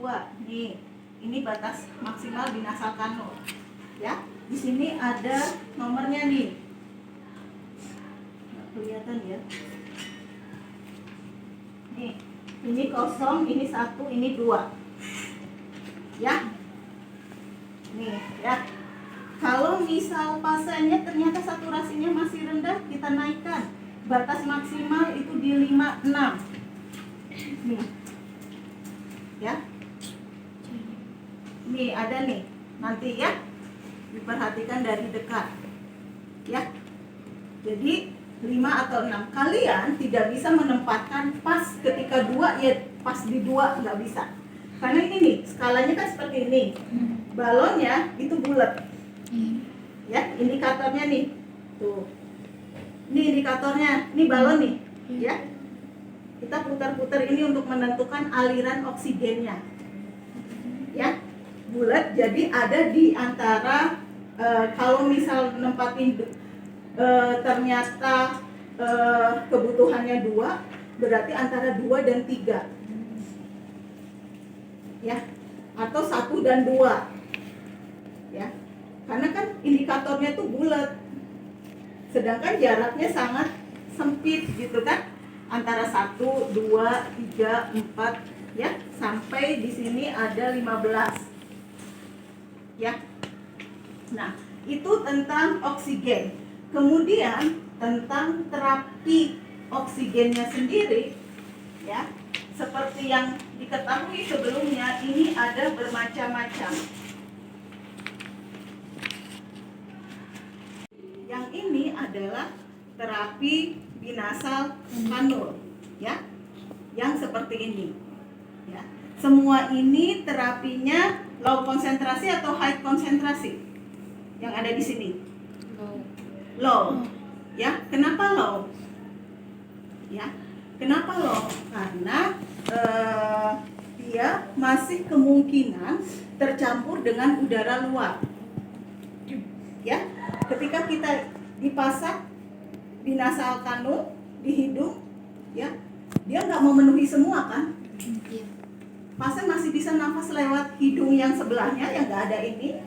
2. Nih, ini batas maksimal binasa kanul. Ya, di sini ada nomornya nih. Nggak kelihatan ya. Nih, ini 0, ini 1, ini 2. Ya. Nih, ya. Kalau misal pasiennya ternyata saturasinya masih rendah, kita naikkan. Batas maksimal itu di 56. Nih. Ya. Nih, ada nih. Nanti ya. Diperhatikan dari dekat. Ya. Jadi 5 atau 6. Kalian tidak bisa menempatkan pas ketika 2 ya pas di 2, nggak bisa. Karena ini nih, skalanya kan seperti ini. Balonnya itu bulat. Ya, indikatornya nih. Tuh. Ini indikatornya, ini balon nih, ya. Kita putar-putar ini untuk menentukan aliran oksigennya. Ya. Bulat, jadi ada di antara kalau misal nempatin ternyata kebutuhannya 2, berarti antara 2 dan 3. Ya. Atau 1 dan 2. Ya. Karena kan indikatornya tuh bulat. Sedangkan jaraknya sangat sempit gitu kan. Antara 1, 2, 3, 4 ya, sampai di sini ada 15. Ya. Nah, itu tentang oksigen. Kemudian tentang terapi oksigennya sendiri ya. Seperti yang diketahui sebelumnya, ini ada bermacam-macam. Yang ini adalah terapi binasal kanul, ya, yang seperti ini. Ya. Semua ini terapinya low konsentrasi atau high konsentrasi yang ada di sini. Low. Ya, kenapa low? Ya, kenapa low? Karena dia masih kemungkinan tercampur dengan udara luar. Ya, ketika kita dipasang binasal kanul di hidung, ya, dia nggak memenuhi semua kan? Pasien masih bisa nafas lewat hidung yang sebelahnya yang nggak ada ini,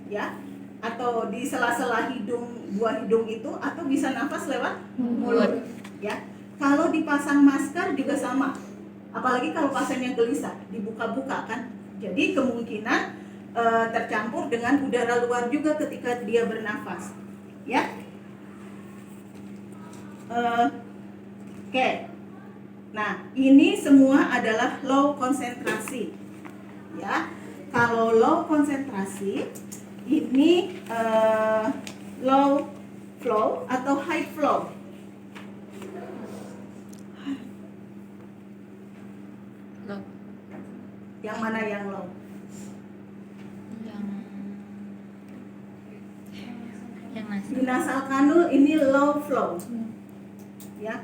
ya, atau di sela-sela hidung, buah hidung itu, atau bisa nafas lewat mulut, ya. Kalau dipasang masker juga sama, apalagi kalau pasiennya gelisah, dibuka-buka kan, jadi kemungkinan tercampur dengan udara luar juga ketika dia bernafas, ya. Oke. Nah, ini semua adalah low konsentrasi, ya. Kalau low konsentrasi ini low flow atau high flow. Low. Yang mana yang low? Yang nasal. Binasal kanul ini low flow. Ya.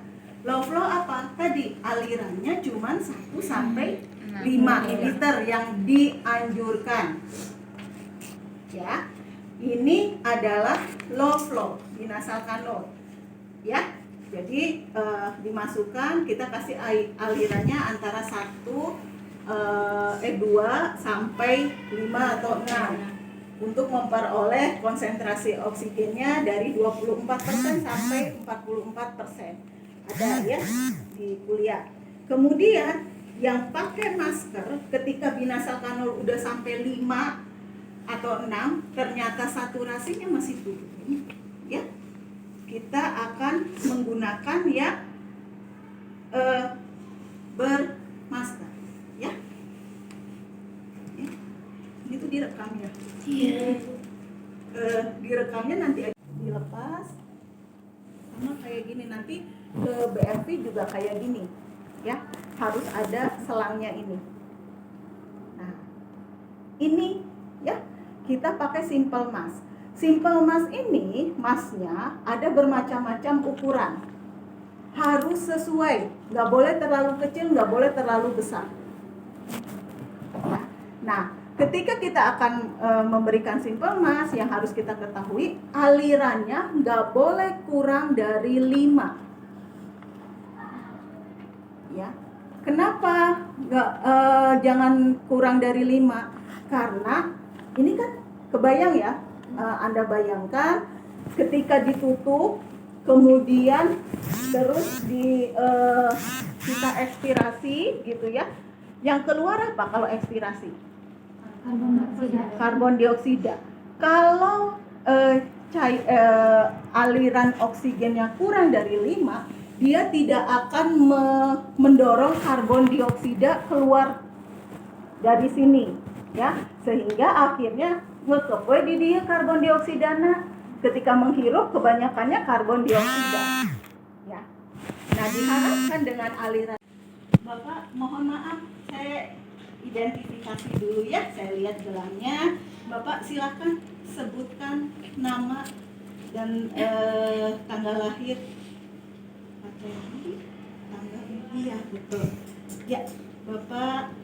Low flow apa? Tadi alirannya cuma 1 sampai 5 ml yang dianjurkan. Ya. Ini adalah low flow binasal kanul. Ya. Jadi dimasukkan, kita kasih alirannya antara 2 sampai 5 atau 6 untuk memperoleh konsentrasi oksigennya dari 24% sampai 44%. Ada ya di kuliah. Kemudian yang pakai masker ketika binasal kanul udah sampai 5 atau 6 ternyata saturasinya masih turun, ya, kita akan menggunakan ya bermasker, ya. Ini tuh direkam ya. Iya. Direkamnya nanti aja dilepas sama kayak gini, nanti ke BRV juga kayak gini, ya, harus ada selangnya ini. Nah, ini ya kita pakai simple mask. Simple mask ini, masknya ada bermacam-macam ukuran, harus sesuai, nggak boleh terlalu kecil, nggak boleh terlalu besar. Nah, ketika kita akan memberikan simple mask, yang harus kita ketahui alirannya nggak boleh kurang dari 5. Ya, kenapa jangan kurang dari 5, karena ini kan kebayang ya, Anda bayangkan ketika ditutup kemudian terus kita ekspirasi gitu ya, yang keluar apa kalau ekspirasi? Karbon dioksida. Kalau aliran oksigennya kurang dari 5, dia tidak akan mendorong karbon dioksida keluar dari sini ya, sehingga akhirnya ngekepoe di dia karbon dioksidana. Ketika menghirup kebanyakannya karbon dioksida ya. Nah, diharapkan dengan aliran. Bapak mohon maaf, saya identifikasi dulu ya, saya lihat gelamnya. Bapak silakan sebutkan nama dan tanggal lahir. Tanggal iya betul. Ya, Bapak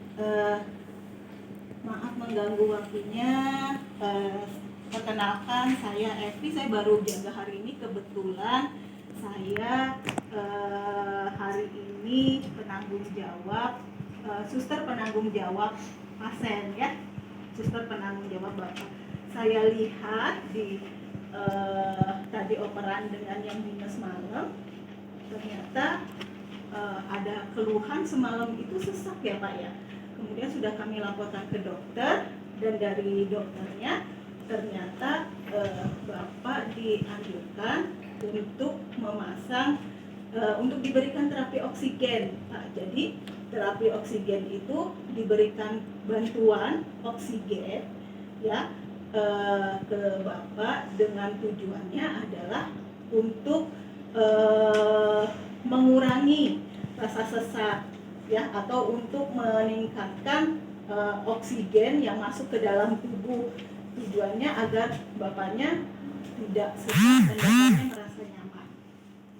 maaf mengganggu waktunya. Perkenalkan, saya Evi, saya baru jaga hari ini. Kebetulan saya hari ini penanggung jawab, suster penanggung jawab pasien ya, suster penanggung jawab Bapak. Saya lihat di tadi operan dengan yang minus malam, ternyata ada keluhan semalam itu sesak ya Pak ya. Kemudian sudah kami laporkan ke dokter, dan dari dokternya ternyata Bapak dianjurkan untuk memasang, untuk diberikan terapi oksigen Pak. Jadi terapi oksigen itu diberikan bantuan oksigen ya ke Bapak, dengan tujuannya adalah untuk mengurangi rasa sesak ya, atau untuk meningkatkan oksigen yang masuk ke dalam tubuh. Tujuannya agar Bapaknya tidak sesak dan Bapaknya merasa nyaman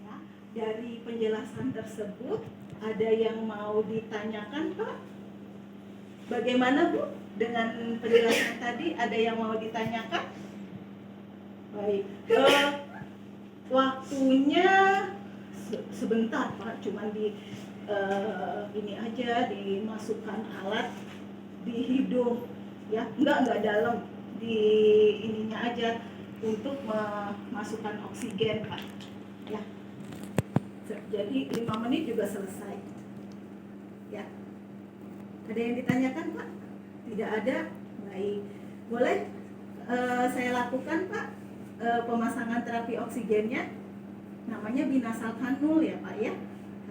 ya. Dari penjelasan tersebut, ada yang mau ditanyakan Pak? Bagaimana Bu dengan penjelasan tadi, ada yang mau ditanyakan? Baik, waktunya sebentar Pak, cuman di ini aja, dimasukkan alat di hidung ya, enggak dalam, di ininya aja untuk memasukkan oksigen Pak ya. Jadi 5 menit juga selesai ya. Ada yang ditanyakan Pak? Tidak ada? Baik, boleh saya lakukan Pak pemasangan terapi oksigennya. Namanya binasal kanul ya Pak ya,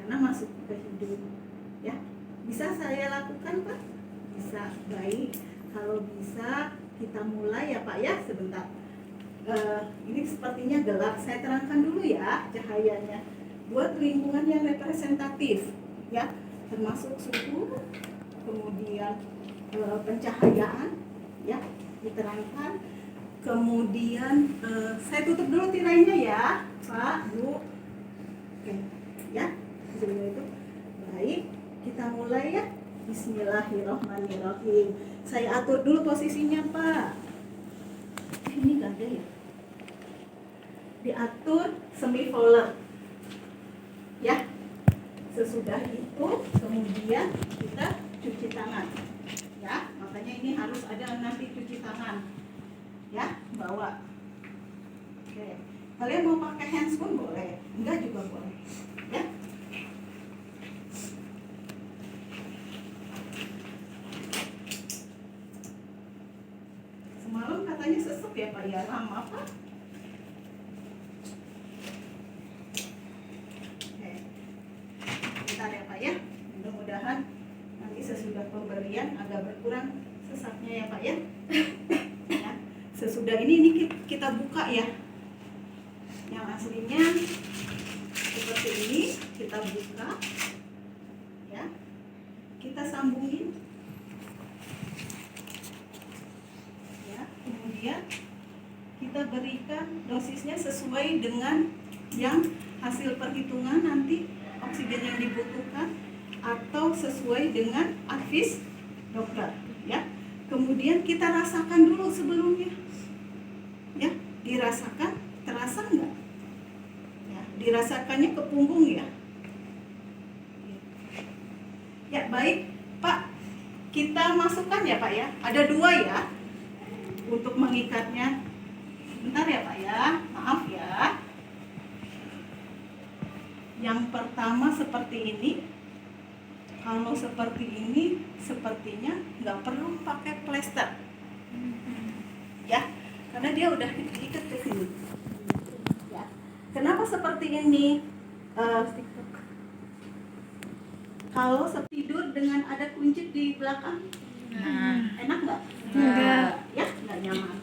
karena masuk ke hidung ya. Bisa saya lakukan Pak? Bisa. Baik, kalau bisa kita mulai ya Pak ya. Sebentar, ini sepertinya gelap, saya terangkan dulu ya cahayanya, buat lingkungan yang representatif ya, termasuk suhu, kemudian pencahayaan ya diterangkan. Kemudian saya tutup dulu tirainya ya Pak Bu. Oke ya, dulu itu. Baik, kita mulai ya. Bismillahirrahmanirrahim. Saya atur dulu posisinya Pak. Ini gak ada ya. Diatur semifolder ya. Sesudah itu kemudian kita cuci tangan ya. Makanya ini harus ada nanti cuci tangan ya, bawa. Oke, kalian mau pakai handscoon boleh, enggak juga boleh ya. Semalam katanya sesek ya Pak ya, lama Pak. Oke, bentar ya Pak ya, mudah-mudahan nanti sesudah pemberian agak berkurang sesaknya ya Pak ya. Sesudah ini kita buka ya. Yang aslinya seperti ini, kita buka ya. Kita sambungin ya. Kemudian kita berikan dosisnya sesuai dengan yang hasil perhitungan nanti oksigen yang dibutuhkan, atau sesuai dengan advis dokter ya. Kemudian kita rasakan dulu sebelumnya ya, dirasakan, terasa enggak ya, dirasakannya ke punggung ya. Ya baik kita masukkan ya Pak ya. Ada 2 ya untuk mengikatnya. Bentar ya Pak ya, maaf ya. Yang pertama seperti ini. Kalau seperti ini sepertinya nggak perlu pakai plester ya, karena dia udah diikat ke sini ya. Kenapa seperti ini? Kalau tidur dengan ada kunci di belakang, enak nggak? Enggak. Ya, nggak nyaman.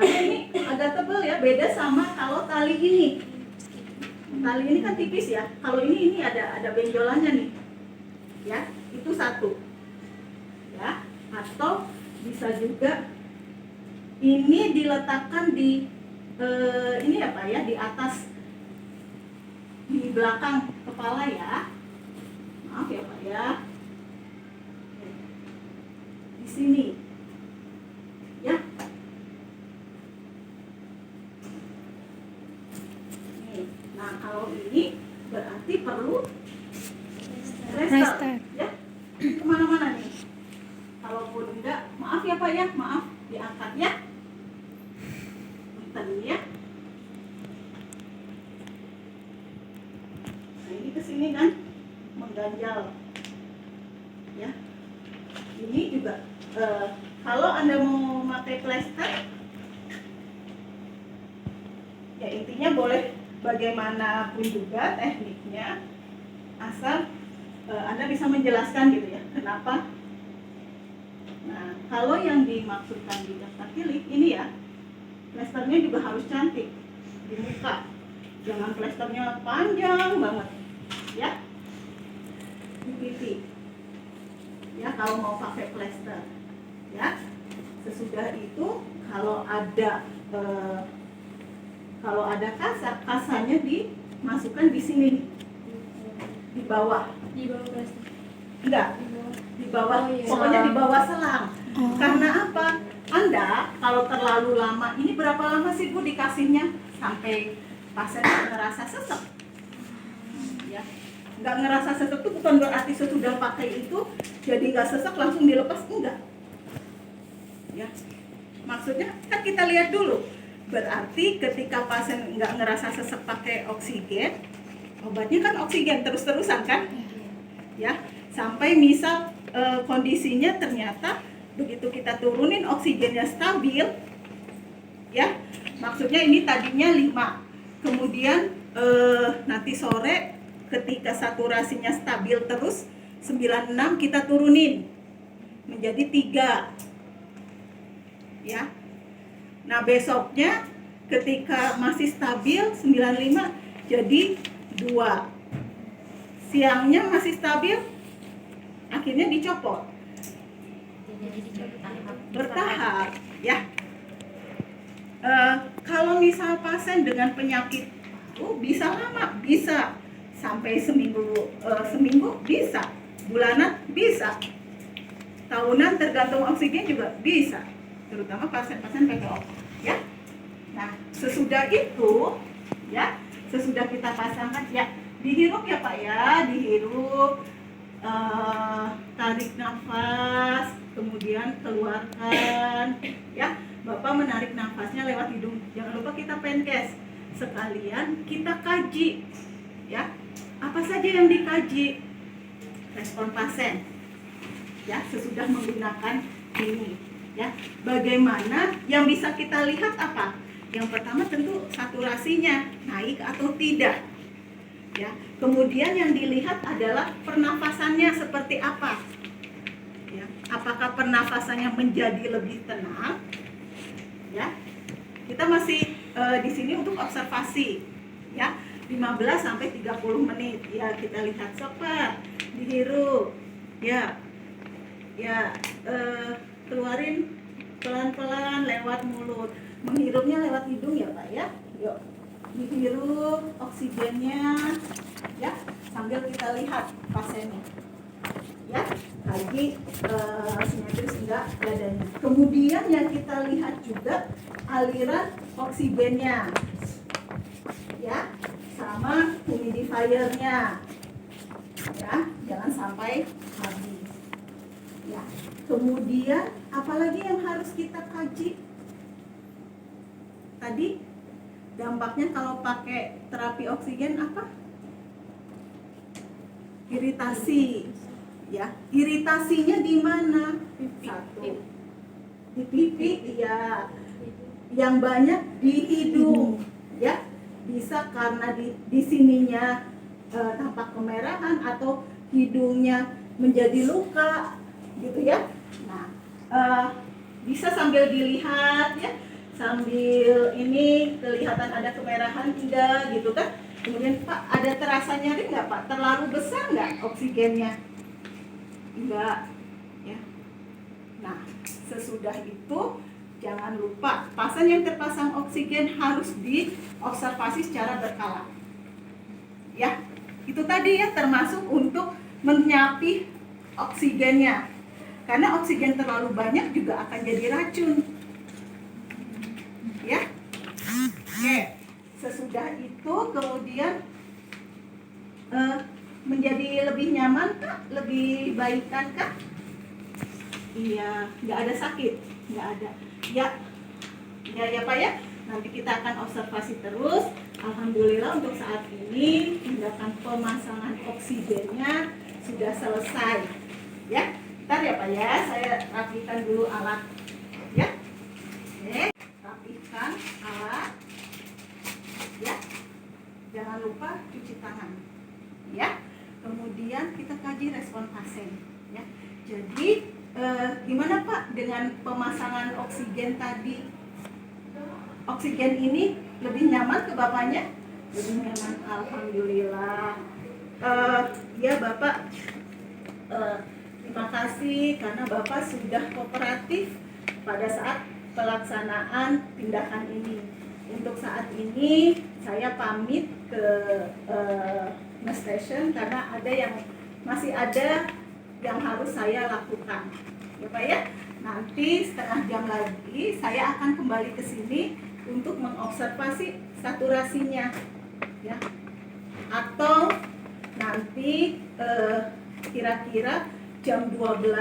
Karena ini agak tebal ya, beda sama kalau tali ini. Tali ini kan tipis ya. Kalau ini ada benjolannya nih. Ya, itu satu. Ya, atau bisa juga ini diletakkan di ini ya Pak ya, di atas, di belakang kepala ya. Maaf ya Pak ya. Di sini. Ya. Nih. Nah, kalau ini berarti perlu plester. Ya. Kemana-mana nih. Kalaupun enggak, maaf ya Pak ya, maaf, diangkat ya. Bentar ya. Nah, ini kesini kan mengganjal. Ya. Ini juga kalau Anda mau pakai plester, ya intinya boleh bagaimanapun juga tekniknya, asal Anda bisa menjelaskan gitu ya, kenapa. Nah, kalau yang dimaksudkan di daftar tilik ini ya, plesternya juga harus cantik di muka, jangan plesternya panjang banget ya, di pipi ya kalau mau pakai plester ya. Sesudah itu kalau ada kasanya dimasukkan di sini, di bawah. Di bawah plastik. Enggak, di bawah, Oh, iya. pokoknya di bawah selang. Karena apa? Anda kalau terlalu lama, ini berapa lama sih Bu dikasihnya sampai pasien ngerasa sesek? Ya, nggak ngerasa sesek itu bukan berarti sesudah pakai itu jadi nggak sesek langsung dilepas, enggak. Ya, maksudnya kan kita lihat dulu. Berarti ketika pasien nggak ngerasa sesek pakai oksigen, obatnya kan oksigen terus-terusan kan? Ya, sampai misal kondisinya ternyata begitu kita turunin oksigennya stabil, ya, maksudnya ini tadinya 5, kemudian nanti sore ketika saturasinya stabil terus 96 kita turunin menjadi 3, ya. Nah besoknya ketika masih stabil 95 jadi 2, siangnya masih stabil, akhirnya dicopot. Bertahap, ya. Kalau misal pasien dengan penyakit bisa lama, bisa sampai seminggu bisa, bulanan bisa, tahunan tergantung oksigen juga bisa, terutama pasien-pasien PPO, ya. Nah sesudah itu, ya, sesudah kita pasangkan, ya, dihirup ya Pak ya, dihirup, tarik nafas, kemudian keluarkan, ya. Bapak menarik nafasnya lewat hidung, jangan lupa kita penkes, sekalian kita kaji, ya, apa saja yang dikaji, respon pasien, ya, sesudah menggunakan ini, ya. Bagaimana yang bisa kita lihat apa? Yang pertama tentu saturasinya naik atau tidak, ya. Kemudian yang dilihat adalah pernafasannya seperti apa, ya. Apakah pernafasannya menjadi lebih tenang, ya. Kita masih di sini untuk observasi, ya, 15 sampai 30 menit, ya. Kita lihat sobat, dihirup, ya, ya, keluarin pelan-pelan lewat mulut, menghirupnya lewat hidung ya Pak ya. Yuk, dihirup oksigennya, ya, sambil kita lihat pasiennya, ya, lagi simetris enggak dadanya. Kemudian yang kita lihat juga aliran oksigennya, ya, sama humidifiernya, ya, jangan sampai habis, Ya. Kemudian apalagi yang harus kita kaji? Tadi dampaknya kalau pakai terapi oksigen apa? Iritasi. Ya, iritasinya di mana? Satu. Di pipi, ya. Yang banyak di hidung, ya. Bisa karena di sininya tampak kemerahan atau hidungnya menjadi luka, gitu ya. Nah, bisa sambil dilihat ya, sambil ini kelihatan ada kemerahan tidak, gitu kan? Kemudian Pak, ada terasa nyeri nggak Pak? Terlalu besar nggak oksigennya? Enggak, ya. Nah, sesudah itu jangan lupa pasien yang terpasang oksigen harus diobservasi secara berkala. Ya, itu tadi ya, termasuk untuk menyapi oksigennya. Karena oksigen terlalu banyak juga akan jadi racun. Ya. Oke. Sesudah itu kemudian menjadi lebih nyaman Kak? Lebih baikan Kak? Iya, nggak ada sakit, nggak ada. Ya Pak ya. Nanti kita akan observasi terus. Alhamdulillah untuk saat ini tindakan pemasangan oksigennya sudah selesai. Ya, ntar ya Pak ya. Saya rapikan dulu alat. Ya, oke. Rapikan alat. Ya, jangan lupa cuci tangan. Ya, kemudian kita kaji respon pasien. Ya, jadi gimana Pak dengan pemasangan oksigen tadi? Oksigen ini lebih nyaman ke Bapaknya? Lebih nyaman, alhamdulillah. Ya Bapak, terima kasih karena Bapak sudah kooperatif pada saat pelaksanaan tindakan ini. Untuk saat ini saya pamit ke nurse station karena masih ada yang harus saya lakukan, ya Pak ya. Nanti setengah jam lagi saya akan kembali ke sini untuk mengobservasi saturasinya, ya. Atau nanti kira-kira jam 12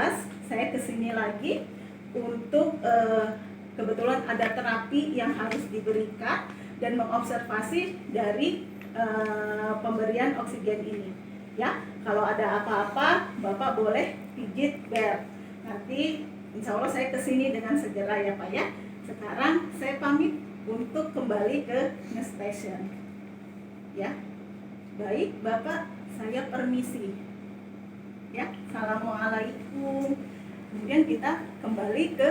saya ke sini lagi untuk kebetulan ada terapi yang harus diberikan dan mengobservasi dari pemberian oksigen ini. Ya, kalau ada apa-apa, Bapak boleh pijit bel. Nanti insya Allah saya kesini dengan segera ya Pak ya. Sekarang saya pamit untuk kembali ke nurse station. Ya, baik Bapak, saya permisi. Ya, assalamualaikum. Kemudian kita kembali ke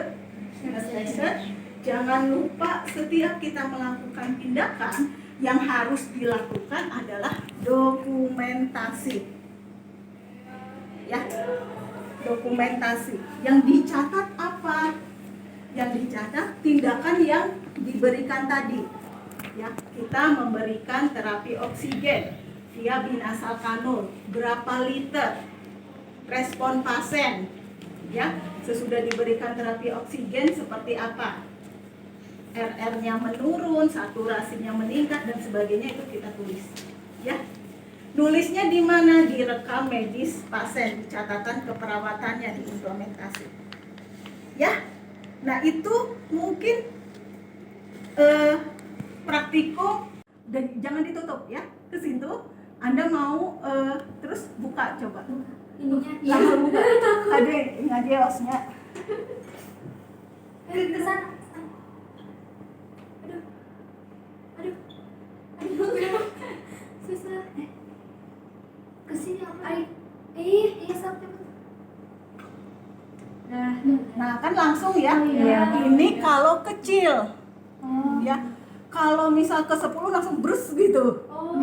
nurse station. Jangan lupa setiap kita melakukan tindakan yang harus dilakukan adalah dokumentasi. Ya, dokumentasi. Yang dicatat apa? Yang dicatat tindakan yang diberikan tadi. Ya, kita memberikan terapi oksigen via binasal kanul, berapa liter, respon pasien, ya, sesudah diberikan terapi oksigen seperti apa, RR-nya menurun, saturasinya meningkat dan sebagainya, itu kita tulis. Ya, nulisnya di mana? Di rekam medis pasien, di catatan keperawatannya, diimplementasi. Ya, nah itu mungkin praktikum, dan jangan ditutup ya. Ke situ Anda mau terus buka coba. Ininya Langsung buka. Ada ngadiosnya. ke sana. Aduh. Susah. Ke sini apa? Iya sampai. Nah, kan langsung ya. Iya. Ini kalau kecil. Oh. Ya. Kalau misal ke 10 langsung brus gitu. Oh.